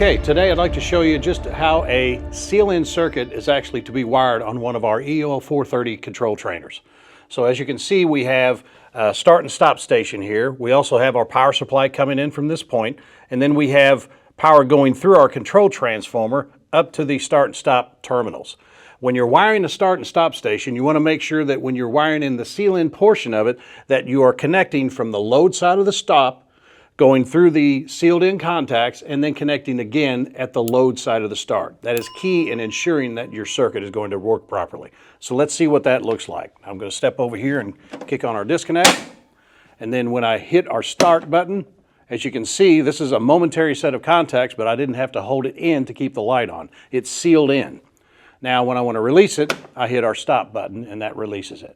Okay, today I'd like to show you just how a seal-in circuit is actually to be wired on one of our EL-430 control trainers. So as you can see, we have a start and stop station here. We also have our power supply coming in from this point, and then we have power going through our control transformer up to the start and stop terminals. When you're wiring the start and stop station, you want to make sure that when you're wiring in the seal-in portion of it, that you are connecting from the load side of the stop, going through the sealed in contacts, and then connecting again at the load side of the start. That is key in ensuring that your circuit is going to work properly. So let's see what that looks like. I'm going to step over here and kick on our disconnect. And then when I hit our start button, as you can see, this is a momentary set of contacts, but I didn't have to hold it in to keep the light on. It's sealed in. Now when I want to release it, I hit our stop button and that releases it.